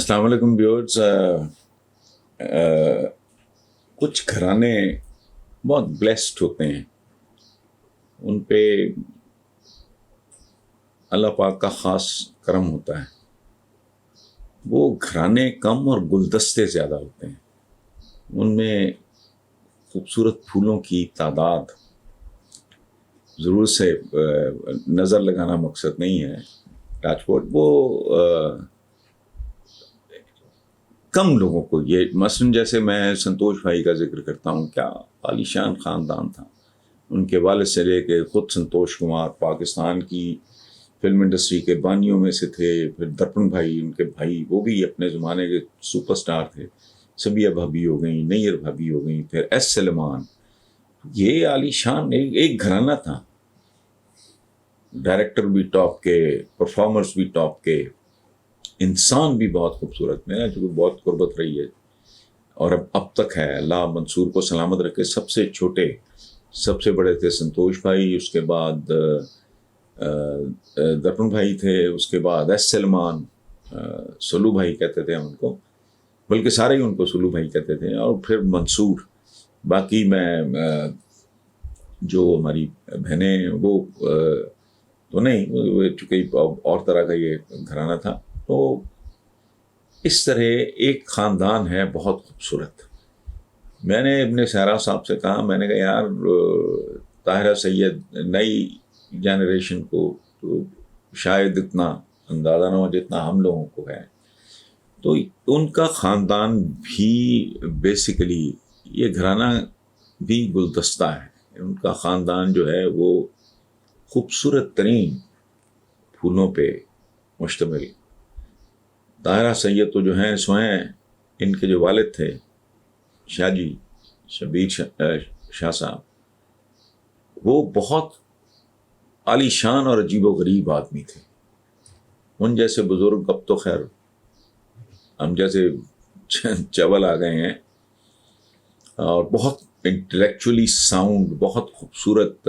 السلام علیکم ویورز. کچھ گھرانے بہت بلیسڈ ہوتے ہیں، ان پہ اللہ پاک کا خاص کرم ہوتا ہے. وہ گھرانے کم اور گلدستے زیادہ ہوتے ہیں، ان میں خوبصورت پھولوں کی تعداد ضرور سے نظر لگانا مقصد نہیں ہے. راجکوٹ وہ کم لوگوں کو، یہ مثلاً جیسے میں سنتوش بھائی کا ذکر کرتا ہوں، کیا عالیشان خاندان تھا. ان کے والد سے لے کے خود سنتوش کمار پاکستان کی فلم انڈسٹری کے بانیوں میں سے تھے. پھر درپن بھائی ان کے بھائی، وہ بھی اپنے زمانے کے سپر سٹار تھے. سبیہ بھابھی ہو گئیں، نیر بھابھی ہو گئیں، پھر ایس سلمان. یہ عالیشان ایک گھرانہ تھا. ڈائریکٹر بھی ٹاپ کے، پرفارمرز بھی ٹاپ کے، انسان بھی بہت خوبصورت. میرا جو بہت قربت رہی ہے اور اب تک ہے. اللہ منصور کو سلامت رکھے. سب سے چھوٹے، سب سے بڑے تھے سنتوش بھائی، اس کے بعد درپن بھائی تھے، اس کے بعد ایس سلمان، سلو بھائی کہتے تھے ہم ان کو، بلکہ سارے ہی ان کو سلو بھائی کہتے تھے، اور پھر منصور. باقی میں جو ہماری بہنیں وہ تو نہیں، چونکہ اور طرح کا یہ گھرانہ تھا. تو اس طرح ایک خاندان ہے بہت خوبصورت. میں نے ابن سیرا صاحب سے کہا، میں نے کہا یار طاہرہ سید نئی جنریشن کو تو شاید اتنا اندازہ نہ ہو جتنا ہم لوگوں کو ہے. تو ان کا خاندان بھی بیسیکلی، یہ گھرانہ بھی گلدستہ ہے. ان کا خاندان جو ہے وہ خوبصورت ترین پھولوں پہ مشتمل. طاہرہ سید تو جو ہیں سوئیں، ان کے جو والد تھے شاہ جی، شبیر شاہ صاحب، وہ بہت عالی شان اور عجیب و غریب آدمی تھے. ان جیسے بزرگ اب تو خیر ہم جیسے چول آ گئے ہیں، اور بہت انٹلیکچولی ساؤنڈ، بہت خوبصورت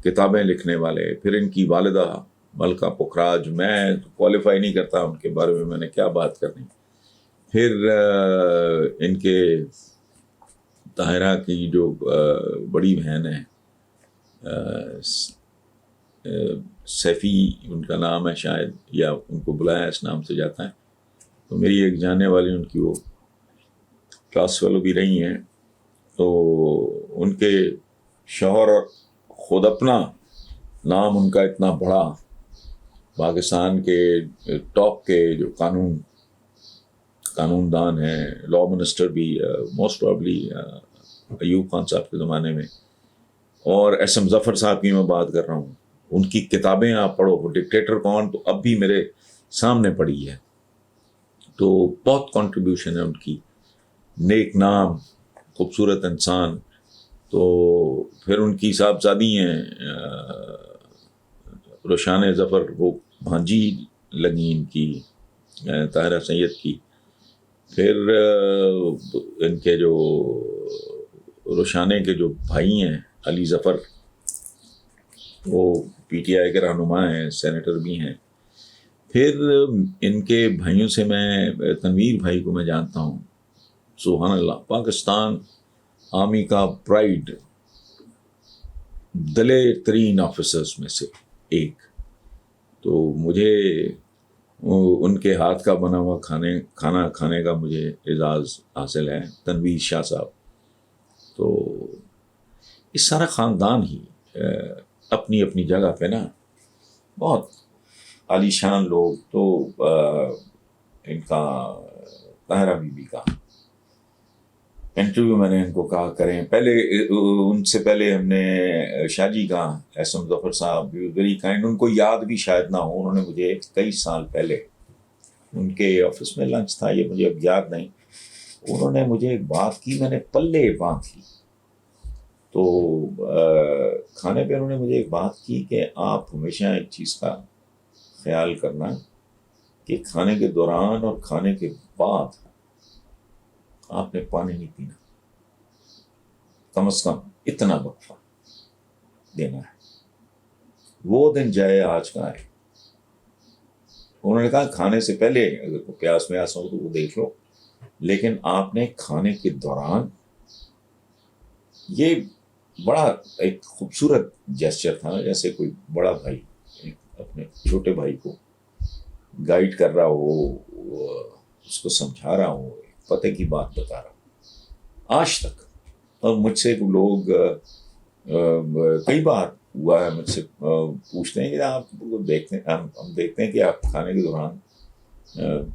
کتابیں لکھنے والے. پھر ان کی والدہ ملکہ پکھراج، میں کوالیفائی نہیں کرتا ان کے بارے میں نے کیا بات کرنی. پھر ان کے طاہرہ کی جو بڑی بہن ہے، سیفی ان کا نام ہے شاید، یا ان کو بلایا اس نام سے جاتا ہے. تو میری ایک جاننے والی ان کی وہ کلاس فیلو بھی رہی ہیں. تو ان کے شوہر، خود اپنا نام ان کا اتنا بڑا، پاکستان کے ٹاپ کے جو قانون دان ہیں، لا منسٹر بھی موسٹ پرابلی ایوب خان صاحب کے زمانے میں. اور ایس ایم ظفر صاحب کی میں بات کر رہا ہوں. ان کی کتابیں آپ پڑھو، وہ ڈکٹیٹر کون، تو اب بھی میرے سامنے پڑی ہے. تو بہت کنٹریبیوشن ہے ان کی. نیک نام، خوبصورت انسان. تو پھر ان کی صاحبزادی ہیں روشان ظفر، وہ بھانجی لگی ان کی طاہرہ سید کی. پھر ان کے جو روشانے کے جو بھائی ہیں علی ظفر، وہ پی ٹی آئی کے رہنما ہیں، سینیٹر بھی ہیں. پھر ان کے بھائیوں سے میں تنویر بھائی کو میں جانتا ہوں. سبحان اللہ، پاکستان آرمی کا پرائیڈ، دلیر ترین آفیسرز میں سے ایک. تو مجھے ان کے ہاتھ کا بنا ہوا کھانا کھانے کا مجھے اعزاز حاصل ہے. تنویر شاہ صاحب. تو اس سارا خاندان ہی اپنی اپنی جگہ پہ نا بہت عالی شان لوگ. تو ان کا طاہرہ بی بی کا انٹرویو میں نے ان کو کہا کریں. پہلے ان سے پہلے ہم نے شاہ جی کا، ایس ایم ظفر صاحب ویری کائنڈ، ان کو یاد بھی شاید نہ ہو. انہوں نے مجھے کئی سال پہلے ان کے آفس میں لنچ تھا، یہ مجھے اب یاد نہیں، انہوں نے مجھے ایک بات کی، میں نے پلے باندھ لی. تو کھانے پہ انہوں نے مجھے ایک بات کی کہ آپ ہمیشہ ایک چیز کا خیال کرنا کہ کھانے کے دوران اور کھانے کے بعد آپ نے پانی نہیں پینا، کم از کم اتنا وقفہ دینا ہے. وہ دن جائے آج کا ہے. انہوں نے کہا کھانے سے پہلے اگر کوئی پیاس ویاس ہو تو وہ دیکھ لو، لیکن آپ نے کھانے کے دوران، یہ بڑا ایک خوبصورت جیسچر تھا، جیسے کوئی بڑا بھائی اپنے چھوٹے بھائی کو گائیڈ کر رہا ہو، اس کو سمجھا رہا ہو، پتے کی بات بتا رہا ہو آج تک. اور مجھ سے لوگ کئی بار ہوا ہے، مجھ سے پوچھتے ہیں کہ آپ دیکھتے ہیں، ہم دیکھتے ہیں کہ آپ کھانے کے دوران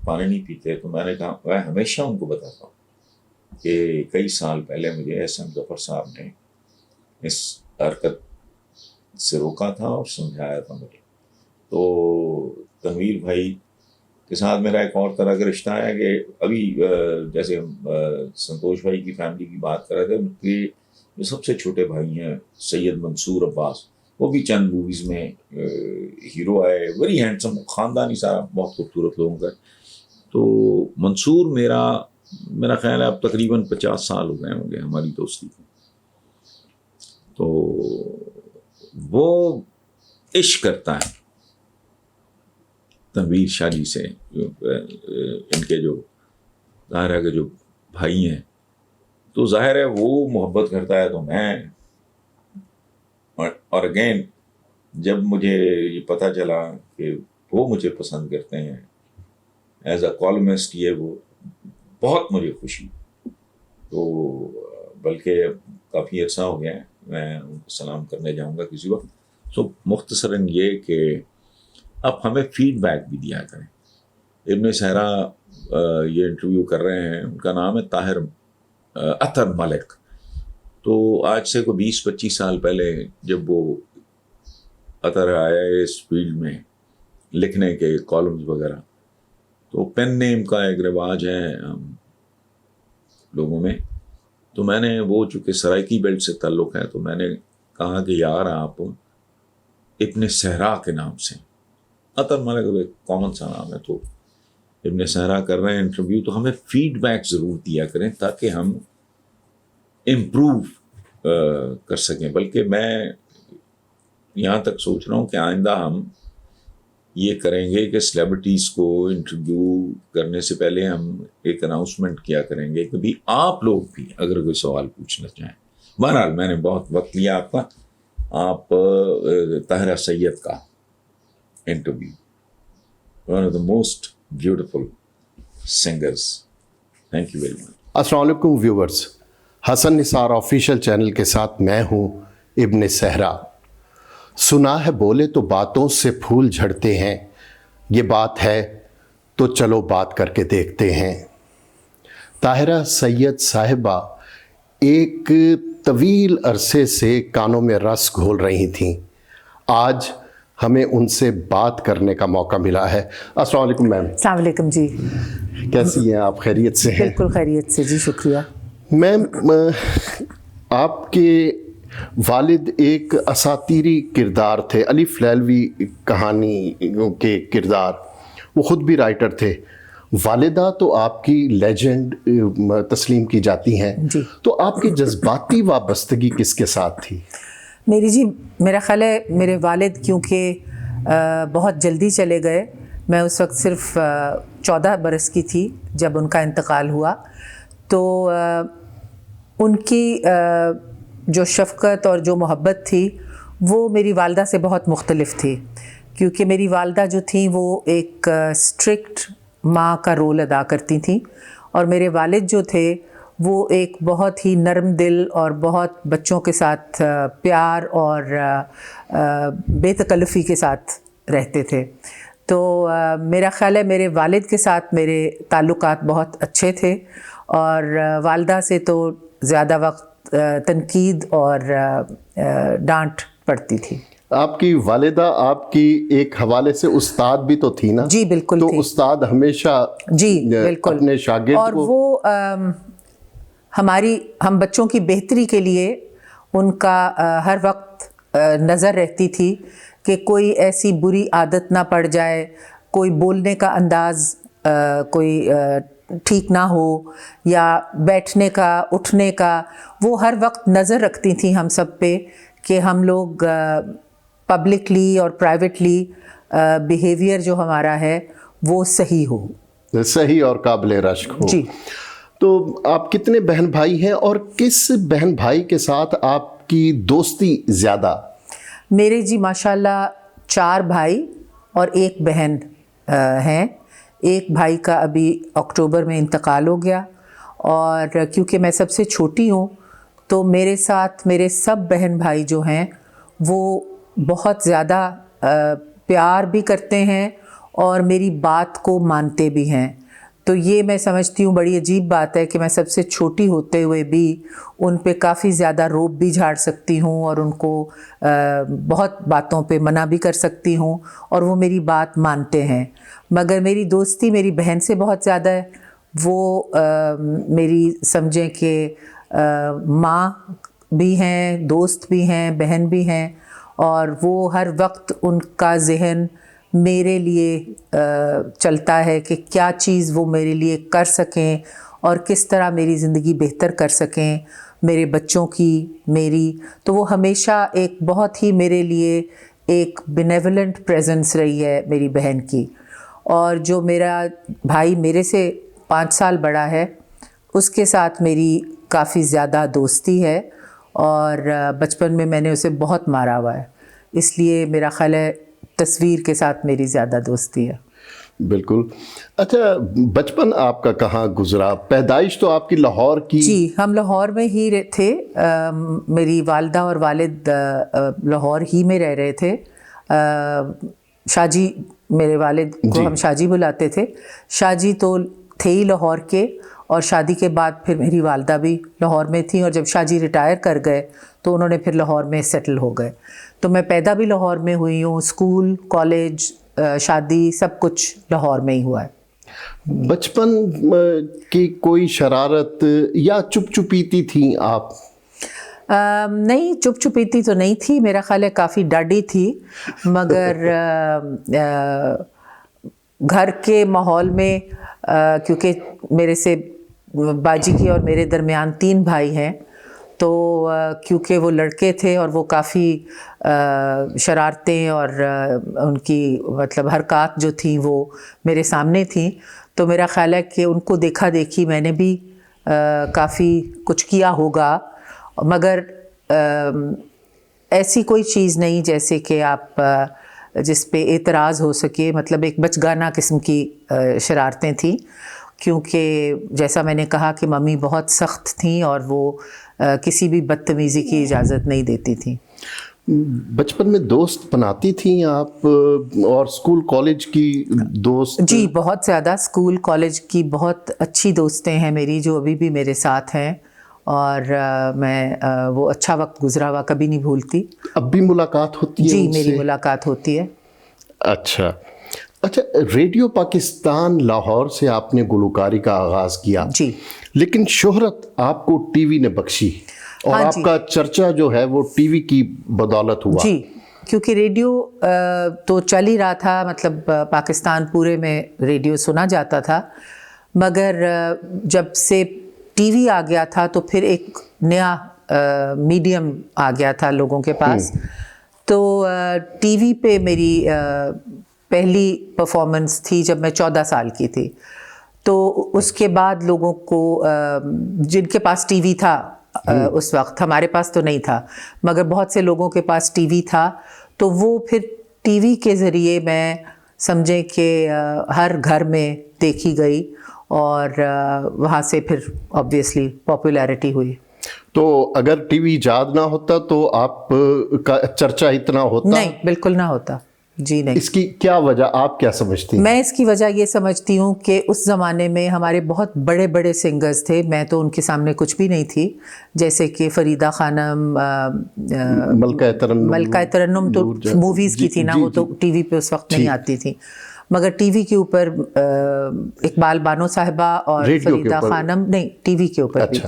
پانی نہیں پیتے. تو میں نے کہا، میں ہمیشہ ان کو بتاتا ہوں کہ کئی سال پہلے مجھے ایس ایم ظفر صاحب نے اس حرکت سے روکا تھا اور سمجھایا تھا مجھے. تو تنویر بھائی کے ساتھ میرا ایک اور طرح کا رشتہ ہے کہ ابھی جیسے ہم سنتوش بھائی کی فیملی کی بات کر رہے تھے، ان کے جو سب سے چھوٹے بھائی ہیں سید منصور عباس، وہ بھی چند موویز میں ہیرو آئے، ویری ہینڈسم، خاندانی سارا بہت خوبصورت لوگوں کا. تو منصور میرا خیال ہے اب تقریباً 50 سال ہو گئے ہوں گے ہماری دوستی کو. تو وہ عشق کرتا ہے تنویر شاہ جی سے، ان کے جو ظاہر ہے کہ جو بھائی ہیں، تو ظاہر ہے وہ محبت کرتا ہے تو میں. اور اگین جب مجھے یہ پتہ چلا کہ وہ مجھے پسند کرتے ہیں ایز اے کالمسٹ، یہ وہ بہت مجھے خوشی. تو بلکہ کافی عرصہ ہو گیا ہے، میں ان کو سلام کرنے جاؤں گا کسی وقت. سو مختصراً یہ کہ آپ ہمیں فیڈ بیک بھی دیا کریں. ابن صحرا یہ انٹرویو کر رہے ہیں، ان کا نام ہے طاہر اطہر ملک. تو آج سے کوئی 20-25 سال پہلے جب وہ اطہر آیا اس فیلڈ میں لکھنے کے کالمز وغیرہ، تو پین نیم کا ایک رواج ہے ہم لوگوں میں. تو میں نے وہ چونکہ سرائکی بیلٹ سے تعلق ہے، تو میں نے کہا کہ یار آپ ابن صحرا کے نام سے، اطہر ملک ایک کامن سا نام ہے، تو ابن صحرا کر رہے ہیں انٹرویو، تو ہمیں فیڈ بیک ضرور دیا کریں تاکہ ہم امپروو کر سکیں. بلکہ میں یہاں تک سوچ رہا ہوں کہ آئندہ ہم یہ کریں گے کہ سیلیبریٹیز کو انٹرویو کرنے سے پہلے ہم ایک اناؤنسمنٹ کیا کریں گے کہ بھی آپ لوگ بھی اگر کوئی سوال پوچھنا چاہیں. بہرحال میں نے بہت وقت لیا آپ کا. آپ طاہرہ سید کا interview, one of the most beautiful singers. Thank you very much. السلام علیکم ویورز، حسن نثار آفیشیل چینل کے ساتھ میں ہوں ابن صحرا. سنا ہے بولے تو باتوں سے پھول جھڑتے ہیں، یہ بات ہے تو چلو بات کر کے دیکھتے ہیں. طاہرہ سید صاحبہ ایک طویل عرصے سے کانوں میں رس گھول رہی تھیں. آج ہمیں ان سے بات کرنے کا موقع ملا ہے. السلام علیکم میم. السلام علیکم جی. کیسی ہیں آپ؟ خیریت سے ہیں؟ بالکل خیریت سے جی، شکریہ. میم، آپ کے والد ایک اساطیری کردار تھے، الف لیلوی کہانی کے کردار. وہ خود بھی رائٹر تھے. والدہ تو آپ کی لیجنڈ تسلیم کی جاتی ہیں جی. تو آپ کی جذباتی وابستگی کس کے ساتھ تھی؟ میری جی، میرا خیال ہے میرے والد کیونکہ بہت جلدی چلے گئے. میں اس وقت صرف 14 برس کی تھی جب ان کا انتقال ہوا. تو ان کی جو شفقت اور جو محبت تھی وہ میری والدہ سے بہت مختلف تھی، کیونکہ میری والدہ جو تھیں وہ ایک اسٹرکٹ ماں کا رول ادا کرتی تھیں، اور میرے والد جو تھے وہ ایک بہت ہی نرم دل اور بہت بچوں کے ساتھ پیار اور بے تکلفی کے ساتھ رہتے تھے. تو میرا خیال ہے میرے والد کے ساتھ میرے تعلقات بہت اچھے تھے، اور والدہ سے تو زیادہ وقت تنقید اور ڈانٹ پڑتی تھی. آپ کی والدہ آپ کی ایک حوالے سے استاد بھی تو تھی نا؟ جی بالکل. تو تھی. استاد ہمیشہ جی بالکل اپنے شاگرد اور کو، وہ ہم بچوں کی بہتری کے لیے ان کا ہر وقت نظر رہتی تھی کہ کوئی ایسی بری عادت نہ پڑ جائے، کوئی بولنے کا انداز کوئی ٹھیک نہ ہو، یا بیٹھنے کا اٹھنے کا. وہ ہر وقت نظر رکھتی تھیں ہم سب پہ کہ ہم لوگ پبلکلی اور پرائیویٹلی بیہیویئر جو ہمارا ہے وہ صحیح ہو. صحیح اور قابل رشک ہو. جی. تو آپ کتنے بہن بھائی ہیں اور کس بہن بھائی کے ساتھ آپ کی دوستی زیادہ؟ میرے جی ماشاءاللہ 4 بھائی اور 1 بہن ہیں. ایک بھائی کا ابھی اکتوبر میں انتقال ہو گیا، اور کیونکہ میں سب سے چھوٹی ہوں تو میرے ساتھ میرے سب بہن بھائی جو ہیں وہ بہت زیادہ پیار بھی کرتے ہیں اور میری بات کو مانتے بھی ہیں. تو یہ میں سمجھتی ہوں بڑی عجیب بات ہے کہ میں سب سے چھوٹی ہوتے ہوئے بھی ان پہ کافی زیادہ روب بھی جھاڑ سکتی ہوں اور ان کو بہت باتوں پہ منع بھی کر سکتی ہوں اور وہ میری بات مانتے ہیں. مگر میری دوستی میری بہن سے بہت زیادہ ہے. وہ میری سمجھیں کہ ماں بھی ہیں، دوست بھی ہیں، بہن بھی ہیں، اور وہ ہر وقت ان کا ذہن میرے لیے چلتا ہے کہ کیا چیز وہ میرے لیے کر سکیں اور کس طرح میری زندگی بہتر کر سکیں، میرے بچوں کی، میری. تو وہ ہمیشہ ایک بہت ہی میرے لیے ایک بینیولنٹ پریزنس رہی ہے میری بہن کی. اور جو میرا بھائی میرے سے 5 سال بڑا ہے، اس کے ساتھ میری کافی زیادہ دوستی ہے، اور بچپن میں میں نے اسے بہت مارا ہوا ہے، اس لیے میرا خیال ہے تصویر کے ساتھ میری زیادہ دوستی ہے. بالکل. اچھا، بچپن آپ کا کہاں گزرا؟ پیدائش تو آپ کی لاہور کی؟ جی، ہم لاہور میں ہی تھے. میری والدہ اور والد لاہور ہی میں رہ رہے تھے. شاہ جی، میرے والد کو ہم شاہ جی بلاتے تھے. شاہ جی تو تھے ہی لاہور کے، اور شادی کے بعد پھر میری والدہ بھی لاہور میں تھیں، اور جب شاہ جی ریٹائر کر گئے تو انہوں نے پھر لاہور میں سیٹل ہو گئے. تو میں پیدا بھی لاہور میں ہوئی ہوں. اسکول، کالج، شادی سب کچھ لاہور میں ہی ہوا ہے. بچپن کی کوئی شرارت یا چپ چپیتی تھیں آپ؟ نہیں، چپ چپیتی تو نہیں تھی. میرا خیال ہے کافی ڈاڈی تھی، مگر گھر کے ماحول میں کیونکہ میرے سے باجی کی اور میرے درمیان 3 بھائی ہیں، تو کیونکہ وہ لڑکے تھے اور وہ کافی شرارتیں اور ان کی مطلب حرکات جو تھیں وہ میرے سامنے تھیں، تو میرا خیال ہے کہ ان کو دیکھا دیکھی میں نے بھی کافی کچھ کیا ہوگا. مگر ایسی کوئی چیز نہیں جیسے کہ آپ جس پہ اعتراض ہو سکے. مطلب ایک بچگانہ قسم کی شرارتیں تھیں، کیونکہ جیسا میں نے کہا کہ ممی بہت سخت تھیں اور وہ کسی بھی بدتمیزی کی اجازت نہیں دیتی تھیں. بچپن میں دوست بناتی تھیں آپ، اور اسکول کالج کی دوست؟ جی، بہت زیادہ. اسکول کالج کی بہت اچھی دوستیں ہیں میری جو ابھی بھی میرے ساتھ ہیں، اور میں وہ اچھا وقت گزرا ہوا کبھی نہیں بھولتی. اب بھی ملاقات ہوتی ہے؟ جی، ان سے میری ملاقات ہوتی ہے. اچھا. ریڈیو پاکستان لاہور سے آپ نے گلوکاری کا آغاز کیا. جی. لیکن شہرت آپ کو ٹی وی نے بخشی، اور آپ کا چرچا جو ہے وہ ٹی وی کی بدولت ہوا. جی، کیونکہ ریڈیو تو چل ہی رہا تھا، مطلب پاکستان پورے میں ریڈیو سنا جاتا تھا، مگر جب سے ٹی وی آ گیا تھا تو پھر ایک نیا میڈیم آ گیا تھا لوگوں کے پاس. تو ٹی وی پہ میری پہلی پرفارمنس تھی جب میں 14 سال کی تھی. تو اس کے بعد لوگوں کو جن کے پاس ٹی وی تھا اس وقت، ہمارے پاس تو نہیں تھا مگر بہت سے لوگوں کے پاس ٹی وی تھا، تو وہ پھر ٹی وی کے ذریعے میں سمجھیں کہ ہر گھر میں دیکھی گئی، اور وہاں سے پھر آبویسلی پاپولیرٹی ہوئی. تو اگر ٹی وی ایجاد نہ ہوتا تو آپ کا چرچا اتنا ہوتا؟ نہیں، بالکل نہ ہوتا. جی نہیں. اس کی کیا وجہ آپ کیا سمجھتی ہیں؟ میں اس کی وجہ یہ سمجھتی ہوں کہ اس زمانے میں ہمارے بہت بڑے بڑے سنگرز تھے، میں تو ان کے سامنے کچھ بھی نہیں تھی، جیسے کہ فریدہ خانم، ملکہ ترنم تو موویز کی تھی نا، وہ تو ٹی وی پہ اس وقت نہیں آتی تھی، مگر ٹی وی کے اوپر اقبال بانو صاحبہ اور فریدہ خانم، نہیں ٹی وی کے اوپر بھی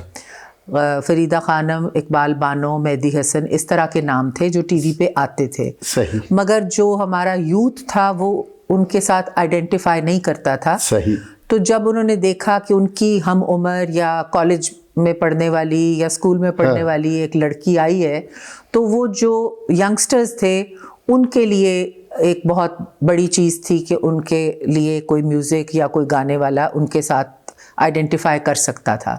فریدہ خانم، اقبال بانو، مہدی حسن، اس طرح کے نام تھے جو ٹی وی پہ آتے تھے. صحیح. مگر جو ہمارا یوتھ تھا وہ ان کے ساتھ آئیڈینٹیفائی نہیں کرتا تھا. صحیح. تو جب انہوں نے دیکھا کہ ان کی ہم عمر یا کالج میں پڑھنے والی یا اسکول میں پڑھنے والی ایک لڑکی آئی ہے، تو وہ جو ینگسٹرز تھے ان کے لیے ایک بہت بڑی چیز تھی کہ ان کے لیے کوئی میوزک یا کوئی گانے والا ان کے ساتھ آئیڈینٹیفائی کر سکتا تھا.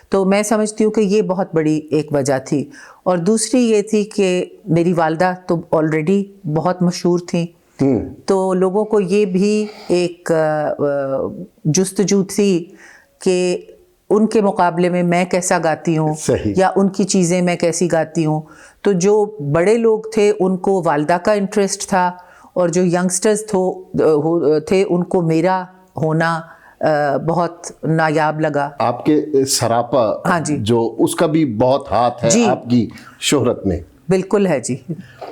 تو میں سمجھتی ہوں کہ یہ بہت بڑی ایک وجہ تھی. اور دوسری یہ تھی کہ میری والدہ تو آلریڈی بہت مشہور تھیں, تو لوگوں کو یہ بھی ایک جستجو تھی کہ ان کے مقابلے میں میں کیسا گاتی ہوں یا ان کی چیزیں میں کیسی گاتی ہوں. تو جو بڑے لوگ تھے ان کو والدہ کا انٹرسٹ تھا, اور جو ینگسٹرز تھے ان کو میرا ہونا بہت نایاب لگا. آپ کے سراپا ہاں جی, جو اس کا بھی بہت ہاتھ ہے آپ کی شہرت میں. بالکل ہے جی,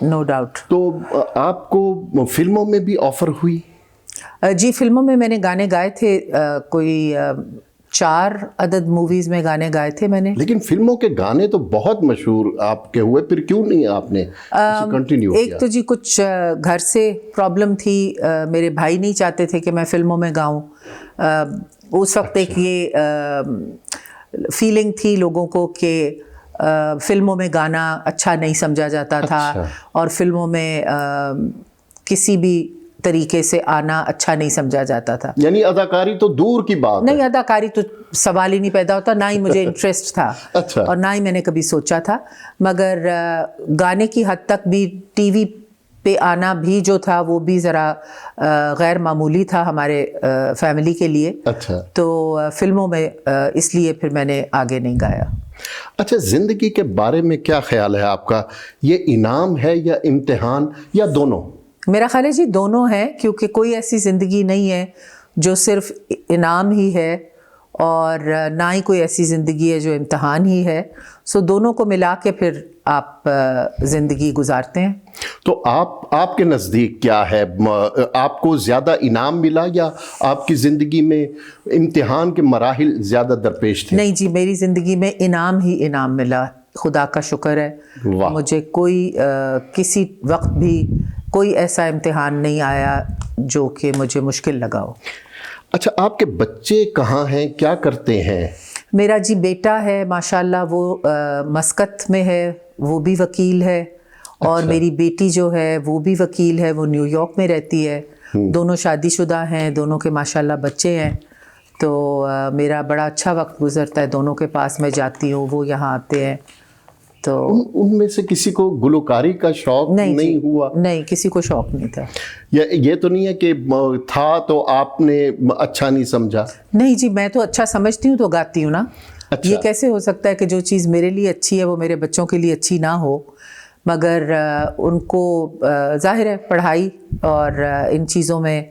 نو ڈاؤٹ. تو آپ کو فلموں میں بھی آفر ہوئی؟ جی, فلموں میں نے گانے گائے تھے, کوئی 4 عدد موویز میں گانے گائے تھے میں نے. لیکن فلموں کے گانے تو بہت مشہور آپ کے ہوئے, پھر کیوں نہیں آپ نے کنٹینیو کیا؟ ایک تو جی کچھ گھر سے پرابلم تھی, میرے بھائی نہیں چاہتے تھے کہ میں فلموں میں گاؤں. اس وقت ایک یہ فیلنگ تھی لوگوں کو کہ فلموں میں گانا اچھا نہیں سمجھا جاتا تھا, اور فلموں میں کسی بھی طریقے سے آنا اچھا نہیں سمجھا جاتا تھا. یعنی اداکاری تو دور کی بات نہیں, اداکاری تو سوال ہی نہیں پیدا ہوتا, نہ ہی مجھے انٹرسٹ تھا اور نہ ہی میں نے کبھی سوچا تھا. مگر گانے کی حد تک بھی ٹی وی پہ آنا بھی جو تھا وہ بھی ذرا غیر معمولی تھا ہمارے فیملی کے لیے. تو فلموں میں اس لیے پھر میں نے آگے نہیں گایا. اچھا, زندگی کے بارے میں کیا خیال ہے آپ کا؟ یہ انعام ہے یا امتحان یا دونوں؟ میرا خیال ہے جی دونوں ہیں, کیونکہ کوئی ایسی زندگی نہیں ہے جو صرف انعام ہی ہے, اور نہ ہی کوئی ایسی زندگی ہے جو امتحان ہی ہے. سو دونوں کو ملا کے پھر آپ زندگی گزارتے ہیں. تو آپ کے نزدیک کیا ہے, آپ کو زیادہ انعام ملا یا آپ کی زندگی میں امتحان کے مراحل زیادہ درپیش تھے؟ نہیں جی, میری زندگی میں انعام ہی انعام ملا, خدا کا شکر ہے. مجھے کوئی کسی وقت بھی کوئی ایسا امتحان نہیں آیا جو کہ مجھے مشکل لگا ہو. اچھا, آپ کے بچے کہاں ہیں, کیا کرتے ہیں؟ میرا جی بیٹا ہے ماشاءاللہ, وہ مسقط میں ہے, وہ بھی وکیل ہے. اور میری بیٹی جو ہے وہ بھی وکیل ہے, وہ نیو یارک میں رہتی ہے. دونوں شادی شدہ ہیں, دونوں کے ماشاءاللہ بچے ہیں. تو میرا بڑا اچھا وقت گزرتا ہے دونوں کے پاس. میں جاتی ہوں, وہ یہاں آتے ہیں. تو ان میں سے کسی کو گلوکاری کا شوق نہیں ہوا؟ نہیں, کسی کو شوق نہیں تھا. یہ تو نہیں ہے کہ تھا تو آپ نے اچھا نہیں سمجھا؟ نہیں جی, میں تو اچھا سمجھتی ہوں تو گاتی ہوں نا. یہ کیسے ہو سکتا ہے کہ جو چیز میرے لیے اچھی ہے وہ میرے بچوں کے لیے اچھی نہ ہو؟ مگر ان کو ظاہر ہے پڑھائی اور ان چیزوں میں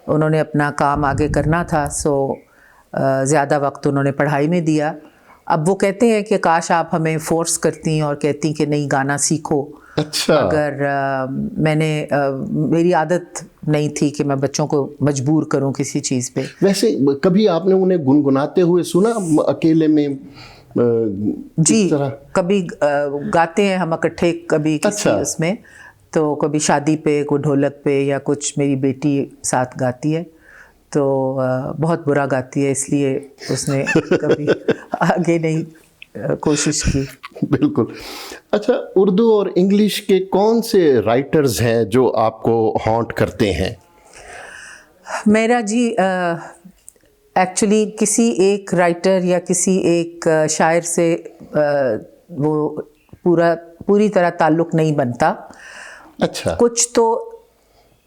انہوں نے اپنا کام آگے کرنا تھا, سو زیادہ وقت انہوں نے پڑھائی میں دیا. اب وہ کہتے ہیں کہ کاش آپ ہمیں فورس کرتی اور کہتی کہ نہیں گانا سیکھو. مگر میں نے میری عادت نہیں تھی کہ میں بچوں کو مجبور کروں کسی چیز پہ. ویسے کبھی آپ نے انہیں گنگناتے ہوئے سنا اکیلے میں؟ جی, کبھی گاتے ہیں ہم اکٹھے, کبھی کسی اس میں, تو کبھی شادی پہ کوئی ڈھولک پہ یا کچھ. میری بیٹی ساتھ گاتی ہے تو بہت برا گاتی ہے, اس لیے اس نے کبھی آگے نہیں کوشش کی. بالکل. اچھا, اردو اور انگلش کے کون سے رائٹرز ہیں جو آپ کو ہانٹ کرتے ہیں؟ میرا جی ایکچولی کسی ایک رائٹر یا کسی ایک شاعر سے وہ پوری طرح تعلق نہیں بنتا. اچھا, کچھ تو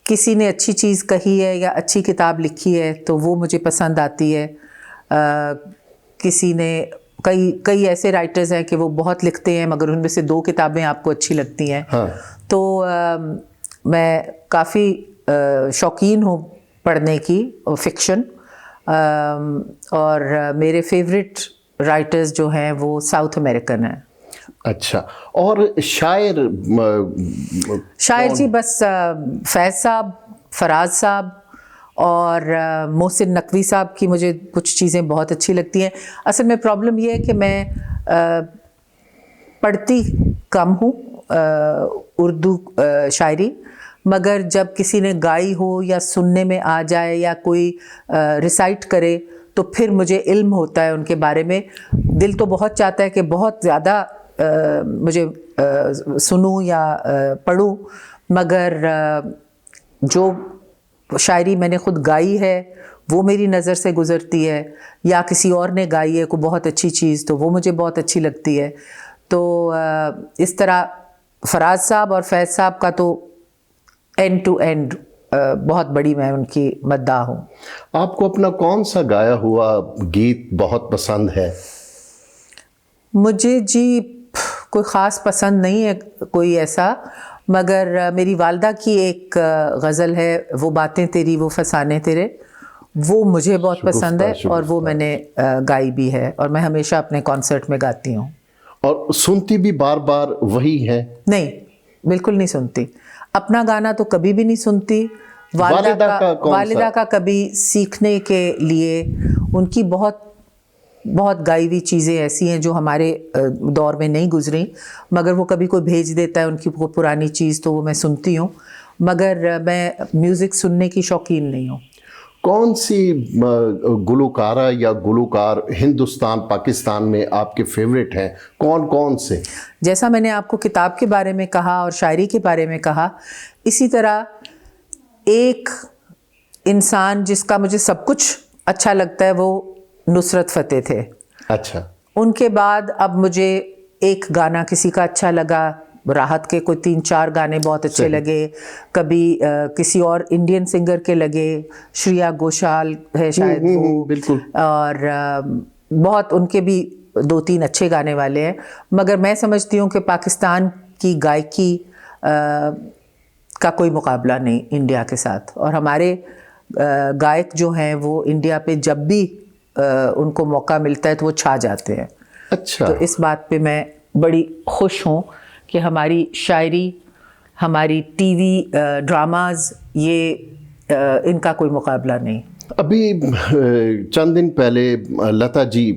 کسی نے اچھی چیز کہی ہے یا اچھی کتاب لکھی ہے تو وہ مجھے پسند آتی ہے. کسی نے کئی ایسے رائٹرز ہیں کہ وہ بہت لکھتے ہیں مگر ان میں سے 2 کتابیں آپ کو اچھی لگتی ہیں. تو میں کافی شوقین ہوں پڑھنے کی فکشن, اور میرے فیوریٹ رائٹرز جو ہیں وہ ساؤتھ امریکن ہیں. اچھا, اور شاعر جی بس فیض صاحب, فراز صاحب اور محسن نقوی صاحب کی مجھے کچھ چیزیں بہت اچھی لگتی ہیں. اصل میں پرابلم یہ ہے کہ میں پڑھتی کم ہوں اردو شاعری, مگر جب کسی نے گائی ہو یا سننے میں آ جائے یا کوئی ریسائٹ کرے تو پھر مجھے علم ہوتا ہے ان کے بارے میں. دل تو بہت چاہتا ہے کہ بہت زیادہ مجھے سنوں یا پڑھوں, مگر جو شاعری میں نے خود گائی ہے وہ میری نظر سے گزرتی ہے، یا کسی اور نے گائی ہے کوئی بہت اچھی چیز تو وہ مجھے بہت اچھی لگتی ہے. تو اس طرح فراز صاحب اور فیض صاحب کا تو اینڈ ٹو اینڈ بہت بڑی میں ان کی مداح ہوں. آپ کو اپنا کون سا گایا ہوا گیت بہت پسند ہے؟ مجھے جی کوئی خاص پسند نہیں ہے کوئی ایسا، مگر میری والدہ کی ایک غزل ہے، وہ باتیں تیری وہ فسانے تیرے، وہ مجھے بہت پسند ہے اور وہ میں نے گائی بھی ہے اور میں ہمیشہ اپنے کانسرٹ میں گاتی ہوں. اور سنتی بھی بار بار وہی ہے؟ نہیں، بالکل نہیں سنتی. اپنا گانا تو کبھی بھی نہیں سنتی. والدہ کا کبھی سیکھنے کے لیے ان کی بہت گائی ہوئی چیزیں ایسی ہیں جو ہمارے دور میں نہیں گزریں، مگر وہ کبھی کوئی بھیج دیتا ہے ان کی پرانی چیز تو وہ میں سنتی ہوں، مگر میں میوزک سننے کی شوقین نہیں ہوں. کون سی گلوکارہ یا گلوکار ہندوستان پاکستان میں آپ کے فیوریٹ ہیں؟ کون سے؟ جیسا میں نے آپ کو کتاب کے بارے میں کہا اور شاعری کے بارے میں کہا، اسی طرح ایک انسان جس کا مجھے سب کچھ اچھا لگتا ہے وہ نصرت فتح تھے. اچھا. ان کے بعد اب مجھے ایک گانا کسی کا اچھا لگا، راحت کے کوئی 3-4 گانے بہت اچھے لگے، کبھی کسی اور انڈین سنگر کے لگے، شریا گھوشال ہے شاید وہ، بالکل، اور بہت ان کے بھی 2-3 اچھے گانے والے ہیں. مگر میں سمجھتی ہوں کہ پاکستان کی گائکی کا کوئی مقابلہ نہیں انڈیا کے ساتھ، اور ہمارے گائک جو ہیں وہ انڈیا پہ جب بھی ان کو موقع ملتا ہے تو وہ چھا جاتے ہیں. اچھا. تو اس بات پہ میں بڑی خوش ہوں کہ ہماری شاعری، ہماری ٹی وی ڈراماز، یہ ان کا کوئی مقابلہ نہیں. ابھی چند دن پہلے لتا جی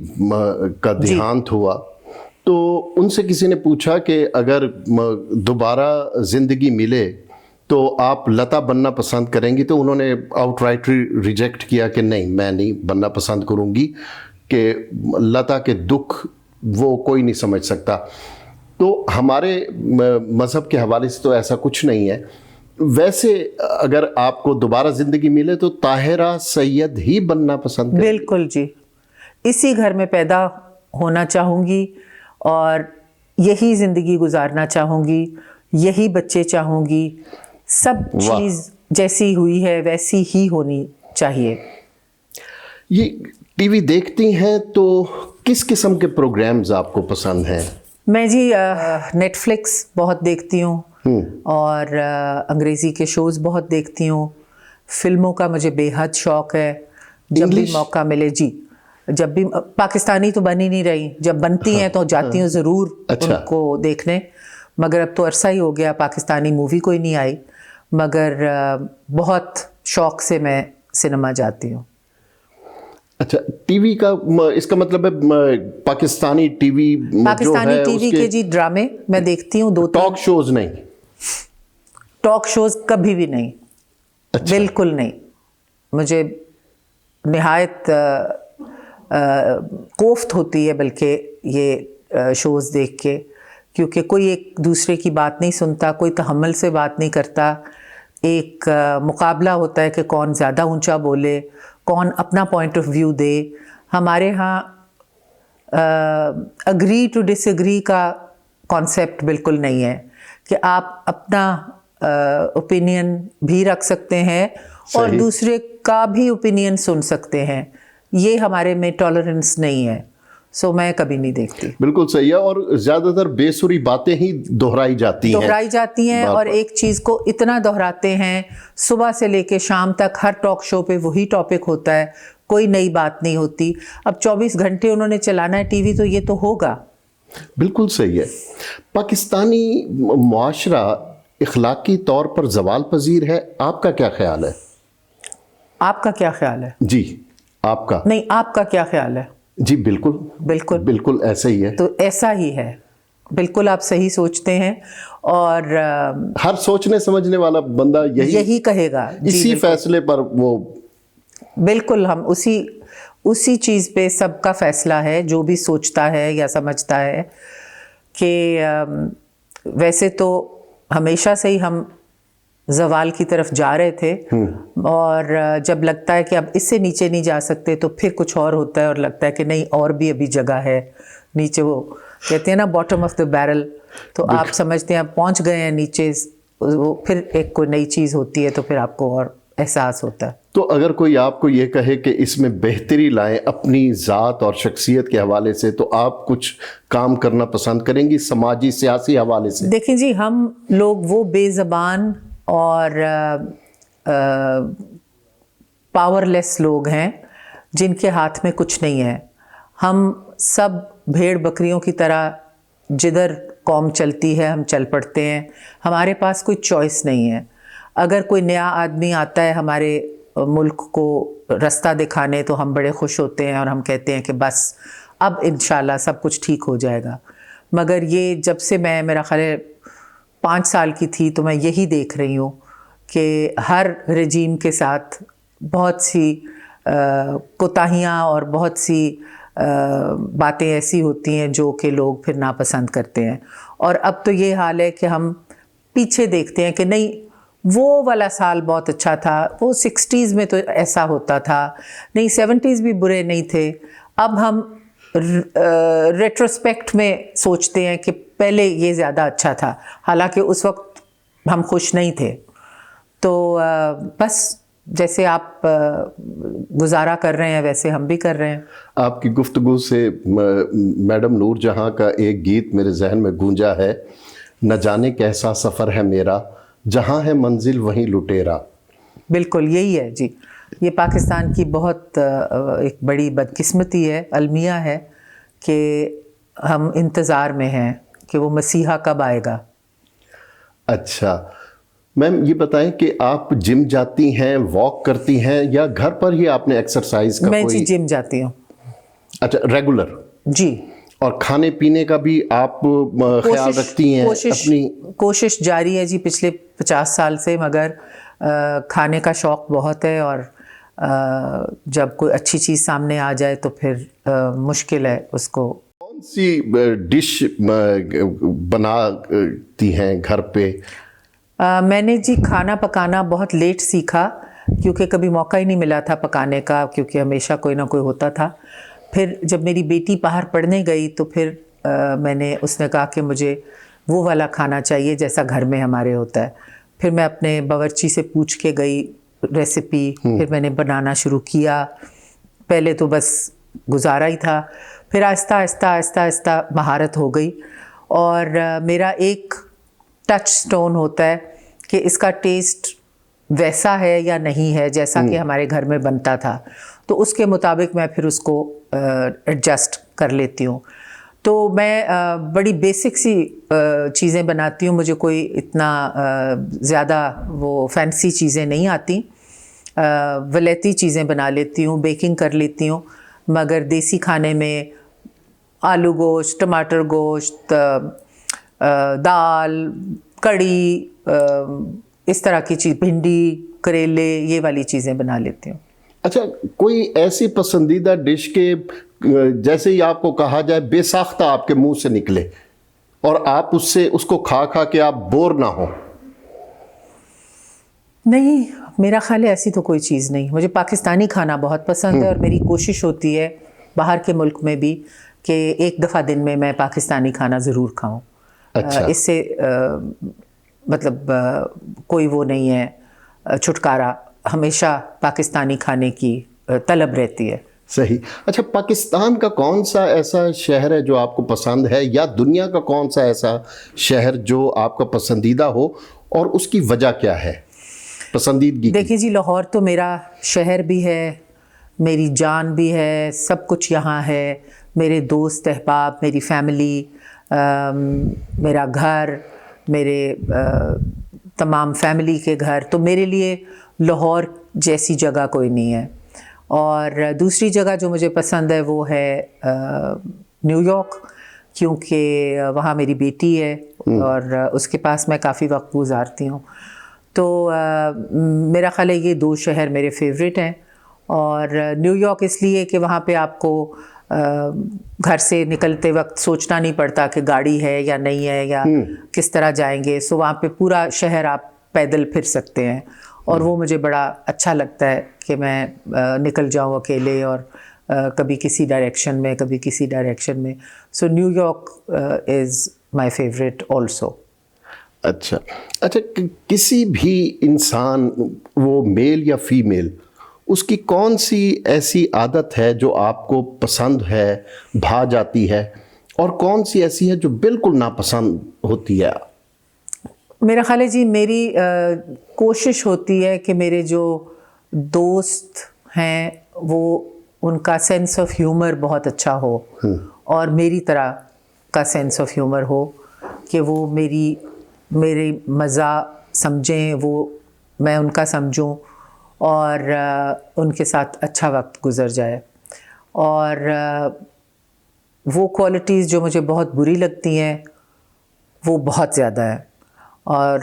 کا دیہانت ہوا، تو ان سے کسی نے پوچھا کہ اگر دوبارہ زندگی ملے تو آپ لتا بننا پسند کریں گی؟ تو انہوں نے آؤٹ رائٹ ریجیکٹ کیا کہ نہیں، میں نہیں بننا پسند کروں گی، کہ لتا کے دکھ وہ کوئی نہیں سمجھ سکتا. تو ہمارے مذہب کے حوالے سے تو ایسا کچھ نہیں ہے. ویسے اگر آپ کو دوبارہ زندگی ملے تو طاہرہ سید ہی بننا پسند کریں؟ بالکل جی، اسی گھر میں پیدا ہونا چاہوں گی اور یہی زندگی گزارنا چاہوں گی، یہی بچے چاہوں گی. سب چیز جیسی ہوئی ہے ویسی ہی ہونی چاہیے. یہ ٹی وی دیکھتی ہیں تو کس قسم کے پروگرامز آپ کو پسند ہیں؟ میں جی نیٹ فلکس بہت دیکھتی ہوں اور انگریزی کے شوز بہت دیکھتی ہوں. فلموں کا مجھے بے حد شوق ہے. جب بھی موقع ملے جی، جب بھی پاکستانی تو بن ہی نہیں رہی، جب بنتی ہیں تو جاتی ہوں ضرور ان کو دیکھنے. مگر اب تو عرصہ ہی ہو گیا پاکستانی مووی کوئی نہیں آئی، مگر بہت شوق سے میں سنیما جاتی ہوں. اچھا، ٹی وی کا اس کا مطلب ہے پاکستانی ٹی وی کے جی ڈرامے میں دیکھتی ہوں. 2 ٹاک شوز نہیں؟ ٹاک شوز کبھی بھی نہیں. بالکل نہیں. مجھے نہایت کوفت ہوتی ہے بلکہ یہ شوز دیکھ کے، کیونکہ کوئی ایک دوسرے کی بات نہیں سنتا، کوئی تحمل سے بات نہیں کرتا. ایک مقابلہ ہوتا ہے کہ کون زیادہ اونچا بولے، کون اپنا پوائنٹ آف ویو دے. ہمارے ہاں اگری ٹو ڈس ایگری کا کانسیپٹ بالکل نہیں ہے کہ آپ اپنا اوپینین بھی رکھ سکتے ہیں اور دوسرے کا بھی اوپینین سن سکتے ہیں. یہ ہمارے میں ٹالرنس نہیں ہے. سو میں کبھی نہیں دیکھتی. بالکل صحیح ہے. اور زیادہ تر بے سری باتیں ہی دہرائی جاتی ہیں اور ایک چیز کو اتنا دہراتے ہیں، صبح سے لے کے شام تک ہر ٹاک شو پہ وہی ٹاپک ہوتا ہے، کوئی نئی بات نہیں ہوتی. اب 24 گھنٹے انہوں نے چلانا ہے ٹی وی تو یہ تو ہوگا. بالکل صحیح ہے. پاکستانی معاشرہ اخلاقی طور پر زوال پذیر ہے، آپ کا کیا خیال ہے؟ آپ کا کیا خیال ہے؟ جی آپ کا. نہیں، آپ کا کیا خیال ہے؟ جی بالکل ایسا ہی ہے. تو ایسا ہی ہے. بالکل آپ صحیح سوچتے ہیں اور ہر سوچنے سمجھنے والا بندہ یہی کہے گا. اسی فیصلے پر وہ بالکل ہم اسی چیز پہ سب کا فیصلہ ہے جو بھی سوچتا ہے یا سمجھتا ہے کہ ویسے تو ہمیشہ سے ہی ہم زوال کی طرف جا رہے تھے، اور جب لگتا ہے کہ اب اس سے نیچے نہیں جا سکتے تو پھر کچھ اور ہوتا ہے، اور لگتا ہے کہ نہیں اور بھی ابھی جگہ ہے نیچے، وہ کہتے ہیں نا باٹم آف دا بیرل، تو آپ سمجھتے ہیں آپ پہنچ گئے ہیں نیچے، وہ پھر ایک کوئی نئی چیز ہوتی ہے تو پھر آپ کو اور احساس ہوتا ہے۔ تو اگر کوئی آپ کو یہ کہے کہ اس میں بہتری لائیں اپنی ذات اور شخصیت کے حوالے سے، تو آپ کچھ کام کرنا پسند کریں گی سماجی سیاسی حوالے سے؟ دیکھیں جی، ہم لوگ وہ بے زبان اور پاور لیس لوگ ہیں جن کے ہاتھ میں کچھ نہیں ہے۔ ہم سب بھیڑ بکریوں کی طرح جدھر قوم چلتی ہے ہم چل پڑتے ہیں، ہمارے پاس کوئی چوائس نہیں ہے۔ اگر کوئی نیا آدمی آتا ہے ہمارے ملک کو رستہ دکھانے تو ہم بڑے خوش ہوتے ہیں اور ہم کہتے ہیں کہ بس اب انشاءاللہ سب کچھ ٹھیک ہو جائے گا، مگر یہ جب سے میں میرا خیال ہے 5 سال کی تھی تو میں یہی دیکھ رہی ہوں کہ ہر رجیم کے ساتھ بہت سی کوتاہیاں اور بہت سی باتیں ایسی ہوتی ہیں جو کہ لوگ پھر ناپسند کرتے ہیں، اور اب تو یہ حال ہے کہ ہم پیچھے دیکھتے ہیں کہ نہیں وہ والا سال بہت اچھا تھا، وہ 60s میں تو ایسا ہوتا تھا، نہیں 70s بھی برے نہیں تھے۔ اب ہم ریٹروسپیکٹ میں سوچتے ہیں کہ پہلے یہ زیادہ اچھا تھا، حالانکہ اس وقت ہم خوش نہیں تھے۔ تو بس جیسے آپ گزارا کر رہے ہیں ویسے ہم بھی کر رہے ہیں۔ آپ کی گفتگو سے میڈم نور جہاں کا ایک گیت میرے ذہن میں گونجا ہے، نہ جانے کیسا سفر ہے میرا، جہاں ہے منزل وہیں لٹیرا۔ بالکل یہی ہے جی، یہ پاکستان کی بہت ایک بڑی بدقسمتی ہے، المیہ ہے کہ ہم انتظار میں ہیں کہ وہ مسیحا کب آئے گا۔ اچھا میم، یہ بتائیں کہ آپ جم جاتی ہیں، واک کرتی ہیں، یا گھر پر ہی آپ نے ایکسرسائز کا میں کوئی؟ جی جم جاتی ہوں۔ اچھا، ریگولر؟ جی۔ اور کھانے پینے کا بھی آپ خیال رکھتی ہیں؟ اپنی کوشش جاری ہے جی پچھلے 50 سال سے، مگر کھانے کا شوق بہت ہے، اور جب کوئی اچھی چیز سامنے آ جائے تو پھر مشکل ہے اس کو۔ کون سی ڈش بناتی ہیں گھر پہ؟ میں نے جی کھانا پکانا بہت لیٹ سیکھا، کیونکہ کبھی موقع ہی نہیں ملا تھا پکانے کا، کیونکہ ہمیشہ کوئی نہ کوئی ہوتا تھا۔ پھر جب میری بیٹی باہر پڑھنے گئی تو پھر اس نے کہا کہ مجھے وہ والا کھانا چاہیے جیسا گھر میں ہمارے ہوتا ہے۔ پھر میں اپنے باورچی سے پوچھ کے گئی ریسیپی، پھر میں نے بنانا شروع کیا۔ پہلے تو بس گزارا ہی تھا، پھر آہستہ آہستہ آہستہ آہستہ مہارت ہو گئی، اور میرا ایک ٹچ سٹون ہوتا ہے کہ اس کا ٹیسٹ ویسا ہے یا نہیں ہے جیسا کہ ہمارے گھر میں بنتا تھا، تو اس کے مطابق میں پھر اس کو ایڈجسٹ کر لیتی ہوں۔ تو میں بڑی بیسک سی چیزیں بناتی ہوں، مجھے کوئی اتنا زیادہ وہ فینسی چیزیں نہیں آتی، ولیتی چیزیں بنا لیتی ہوں، بیکنگ کر لیتی ہوں، مگر دیسی کھانے میں آلو گوشت، ٹماٹر گوشت، دال، کڑی، اس طرح کی چیز، بھنڈی، کریلے، یہ والی چیزیں بنا لیتی ہوں۔ اچھا، کوئی ایسی پسندیدہ ڈش کہ جیسے ہی آپ کو کہا جائے بے ساختہ آپ کے منہ سے نکلے اور آپ اس کو کھا کھا کے آپ بور نہ ہو؟ نہیں، میرا خیال ہے ایسی تو کوئی چیز نہیں۔ مجھے پاکستانی کھانا بہت پسند ہے، اور میری کوشش ہوتی ہے باہر کے ملک میں بھی کہ ایک دفعہ دن میں میں پاکستانی کھانا ضرور کھاؤں۔ اچھا، اس سے مطلب کوئی وہ نہیں ہے چھٹکارا، ہمیشہ پاکستانی کھانے کی طلب رہتی ہے۔ صحیح۔ اچھا، پاکستان کا کون سا ایسا شہر ہے جو آپ کو پسند ہے، یا دنیا کا کون سا ایسا شہر جو آپ کا پسندیدہ ہو، اور اس کی وجہ کیا ہے پسندیدگی؟ دیکھیے جی، لاہور تو میرا شہر بھی ہے، میری جان بھی ہے، سب کچھ یہاں ہے، میرے دوست احباب، میری فیملی، میرا گھر، میرے تمام فیملی کے گھر، تو میرے لیے لاہور جیسی جگہ کوئی نہیں ہے۔ اور دوسری جگہ جو مجھے پسند ہے وہ ہے نیو یارک، کیونکہ وہاں میری بیٹی ہے اور اس کے پاس میں کافی وقت گزارتی ہوں۔ تو میرا خیال ہے یہ 2 شہر میرے فیوریٹ ہیں۔ اور نیو یارک اس لیے کہ وہاں پہ آپ کو گھر سے نکلتے وقت سوچنا نہیں پڑتا کہ گاڑی ہے یا نہیں ہے یا کس طرح جائیں گے، سو وہاں پہ پورا شہر آپ پیدل پھر سکتے ہیں, اور وہ مجھے بڑا اچھا لگتا ہے کہ میں نکل جاؤں اکیلے, اور کبھی کسی ڈائریکشن میں کبھی کسی ڈائریکشن میں. So New York is my favourite also. اچھا کسی بھی انسان, وہ میل یا فیمیل, اس کی کون سی ایسی عادت ہے جو آپ کو پسند ہے, بھا جاتی ہے, اور کون سی ایسی ہے جو بالکل ناپسند ہوتی ہے؟ میرا خیال ہے جی, میری کوشش ہوتی ہے کہ میرے جو دوست ہیں وہ ان کا سینس آف ہیومر بہت اچھا ہو, اور میری طرح کا سینس آف ہیومر ہو, کہ وہ میری مزہ سمجھیں, وہ میں ان کا سمجھوں, اور ان کے ساتھ اچھا وقت گزر جائے. اور وہ کوالٹیز جو مجھے بہت بری لگتی ہیں وہ بہت زیادہ ہیں. اور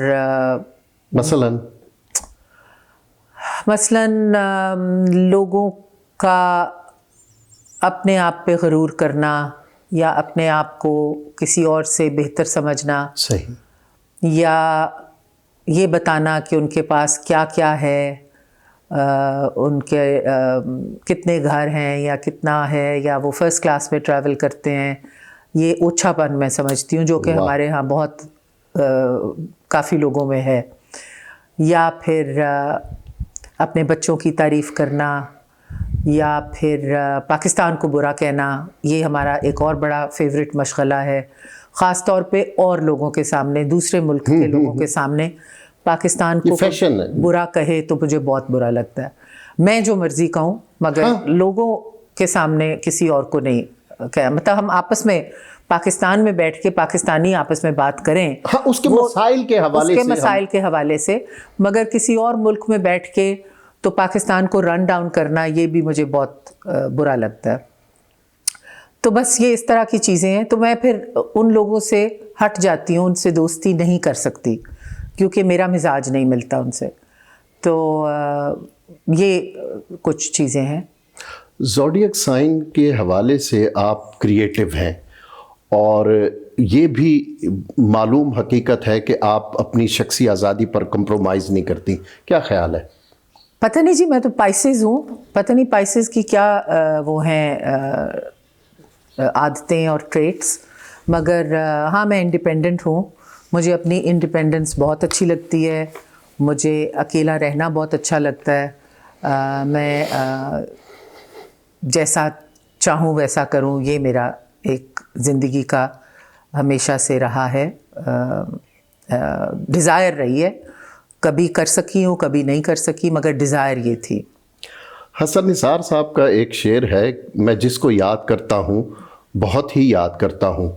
مثلاً لوگوں کا اپنے آپ پہ غرور کرنا, یا اپنے آپ کو کسی اور سے بہتر سمجھنا, صحیح, یا یہ بتانا کہ ان کے پاس کیا کیا ہے, ان کے کتنے گھر ہیں یا کتنا ہے, یا وہ فرسٹ کلاس میں ٹریول کرتے ہیں. یہ اوچھا پن میں سمجھتی ہوں, جو کہ ہمارے ہاں بہت کافی لوگوں میں ہے. یا پھر اپنے بچوں کی تعریف کرنا, یا پھر پاکستان کو برا کہنا, یہ ہمارا ایک اور بڑا فیوریٹ مشغلہ ہے, خاص طور پہ اور لوگوں کے سامنے, دوسرے ملک کے لوگوں کے سامنے پاکستان کو برا کہے تو مجھے بہت برا لگتا ہے. میں جو مرضی کہوں, مگر لوگوں کے سامنے کسی اور کو نہیں کہا. مطلب ہم آپس میں پاکستان میں بیٹھ کے پاکستانی آپس میں بات کریں, اس کے مسائل کے حوالے سے, مگر کسی اور ملک میں بیٹھ کے تو پاکستان کو رن ڈاؤن کرنا, یہ بھی مجھے بہت برا لگتا ہے. تو بس یہ اس طرح کی چیزیں ہیں. تو میں پھر ان لوگوں سے ہٹ جاتی ہوں, ان سے دوستی نہیں کر سکتی, کیونکہ میرا مزاج نہیں ملتا ان سے. تو یہ کچھ چیزیں ہیں. زوڈیک سائن کے حوالے سے آپ کریٹو ہیں, اور یہ بھی معلوم حقیقت ہے کہ آپ اپنی شخصی آزادی پر کمپرومائز نہیں کرتی. کیا خیال ہے؟ پتہ نہیں جی, میں تو پائسز ہوں, پتہ نہیں پائسز کی کیا وہ ہیں عادتیں اور ٹریٹس, مگر ہاں میں انڈیپینڈنٹ ہوں. مجھے اپنی انڈیپینڈنس بہت اچھی لگتی ہے, مجھے اکیلا رہنا بہت اچھا لگتا ہے. میں جیسا چاہوں ویسا کروں, یہ میرا ایک زندگی کا ہمیشہ سے رہا ہے, ڈیزائر رہی ہے. کبھی کر سکی ہوں, کبھی نہیں کر سکی, مگر ڈیزائر یہ تھی. حسن نثار صاحب کا ایک شعر ہے, میں جس کو یاد کرتا ہوں بہت ہی یاد کرتا ہوں,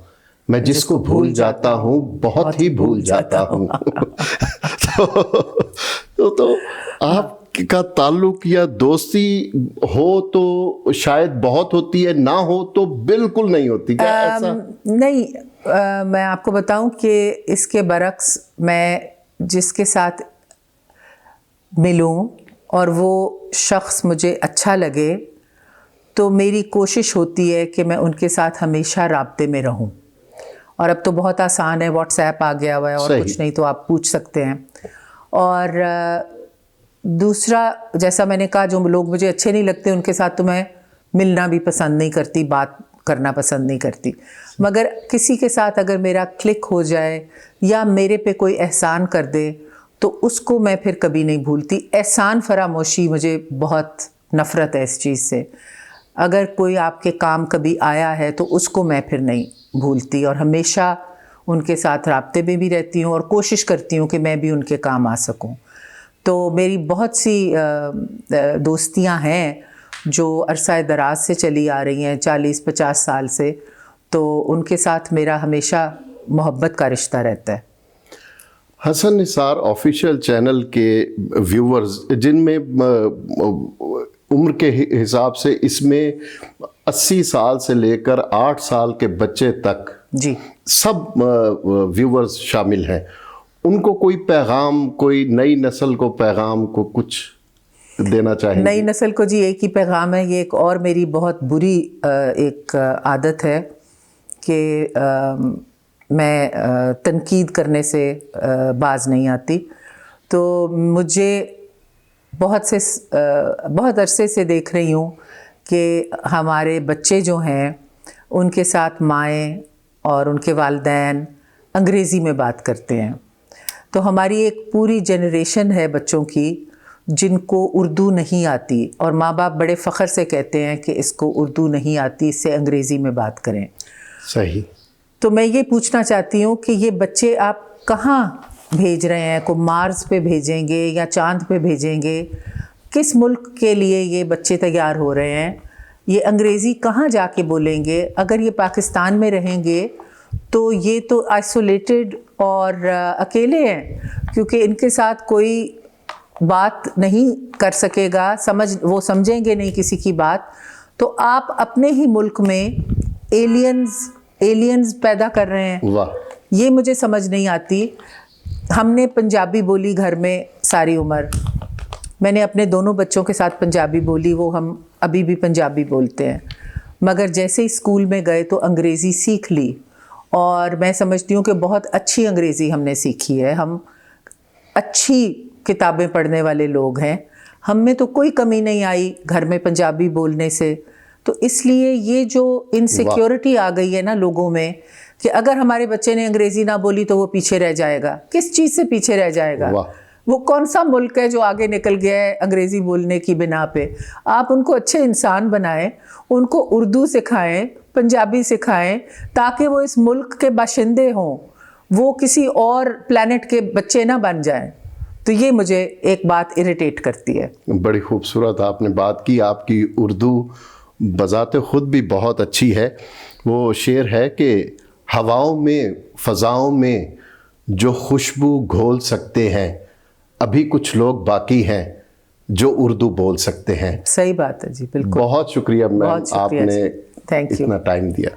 میں جس کو بھول جاتا ہوں بہت ہی بھول جاتا ہوں. تو آپ کا تعلق یا دوستی ہو تو شاید بہت ہوتی ہے, نہ ہو تو بالکل نہیں ہوتی. کیا ایسا؟ نہیں, میں آپ کو بتاؤں کہ اس کے برعکس, میں جس کے ساتھ ملوں اور وہ شخص مجھے اچھا لگے, تو میری کوشش ہوتی ہے کہ میں ان کے ساتھ ہمیشہ رابطے میں رہوں. اور اب تو بہت آسان ہے, واٹس ایپ آ گیا ہوا ہے, اور کچھ نہیں تو آپ پوچھ سکتے ہیں. اور دوسرا, جیسا میں نے کہا, جو لوگ مجھے اچھے نہیں لگتے ان کے ساتھ تو میں ملنا بھی پسند نہیں کرتی, بات کرنا پسند نہیں کرتی. مگر کسی کے ساتھ اگر میرا کلک ہو جائے یا میرے پہ کوئی احسان کر دے تو اس کو میں پھر کبھی نہیں بھولتی. احسان فراموشی, مجھے بہت نفرت ہے اس چیز سے. اگر کوئی آپ کے کام کبھی آیا ہے تو اس کو میں پھر نہیں بھولتی, اور ہمیشہ ان کے ساتھ رابطے میں بھی رہتی ہوں, اور کوشش کرتی ہوں کہ میں بھی ان کے کام آ سکوں. تو میری بہت سی دوستیاں ہیں جو عرصہ دراز سے چلی آ رہی ہیں, 40-50 سال سے, تو ان کے ساتھ میرا ہمیشہ محبت کا رشتہ رہتا ہے. حسن نثار آفیشیل چینل کے ویورز, جن میں عمر کے حساب سے اس میں 80 سال سے لے کر 8 سال کے بچے تک جی سب ویورز شامل ہیں, ان کو کوئی پیغام, کوئی نئی نسل کو پیغام کو کچھ دینا چاہیں گے؟ نئی نسل کو جی ایک ہی پیغام ہے. یہ ایک اور میری بہت بری ایک عادت ہے کہ میں تنقید کرنے سے باز نہیں آتی. تو مجھے بہت عرصے سے دیکھ رہی ہوں کہ ہمارے بچے جو ہیں ان کے ساتھ مائیں اور ان کے والدین انگریزی میں بات کرتے ہیں. تو ہماری ایک پوری جنریشن ہے بچوں کی جن کو اردو نہیں آتی، اور ماں باپ بڑے فخر سے کہتے ہیں کہ اس کو اردو نہیں آتی، اس سے انگریزی میں بات کریں. صحیح. تو میں یہ پوچھنا چاہتی ہوں کہ یہ بچے آپ کہاں بھیج رہے ہیں؟ کو مارس پہ بھیجیں گے یا چاند پہ بھیجیں گے؟ کس ملک کے لیے یہ بچے تیار ہو رہے ہیں؟ یہ انگریزی کہاں جا کے بولیں گے؟ اگر یہ پاکستان میں رہیں گے تو یہ تو آئسولیٹڈ اور اکیلے ہیں، کیونکہ ان کے ساتھ کوئی بات نہیں کر سکے گا، وہ سمجھیں گے نہیں کسی کی بات. تو آپ اپنے ہی ملک میں ایلینز پیدا کر رہے ہیں. واہ. یہ مجھے سمجھ نہیں آتی. ہم نے پنجابی بولی گھر میں ساری عمر، میں نے اپنے دونوں بچوں کے ساتھ پنجابی بولی، وہ ہم ابھی بھی پنجابی بولتے ہیں. مگر جیسے ہی اسکول میں گئے تو انگریزی سیکھ لی، اور میں سمجھتی ہوں کہ بہت اچھی انگریزی ہم نے سیکھی ہے. ہم اچھی کتابیں پڑھنے والے لوگ ہیں، ہم میں تو کوئی کمی نہیں آئی گھر میں پنجابی بولنے سے. تو اس لیے یہ جو انسیکیورٹی آ گئی ہے نا لوگوں میں کہ اگر ہمارے بچے نے انگریزی نہ بولی تو وہ پیچھے رہ جائے گا. کس چیز سے پیچھے رہ جائے گا؟ وہ کون سا ملک ہے جو آگے نکل گیا ہے انگریزی بولنے کی بنا پہ؟ آپ ان کو اچھے انسان بنائیں، ان کو اردو سکھائیں، پنجابی سکھائیں، تاکہ وہ اس ملک کے باشندے ہوں، وہ کسی اور پلانٹ کے بچے نہ بن جائیں. تو یہ مجھے ایک بات اریٹیٹ کرتی ہے. بڑی خوبصورت آپ نے بات کی. آپ کی اردو بذات خود بھی بہت اچھی ہے. وہ شعر ہے کہ ہواؤں میں فضاؤں میں جو خوشبو گھول سکتے ہیں، ابھی کچھ لوگ باقی ہیں جو اردو بول سکتے ہیں. صحیح بات ہے جی، بالکل. بہت شکریہ میم، آپ نے تھینک یو، اتنا ٹائم دیا.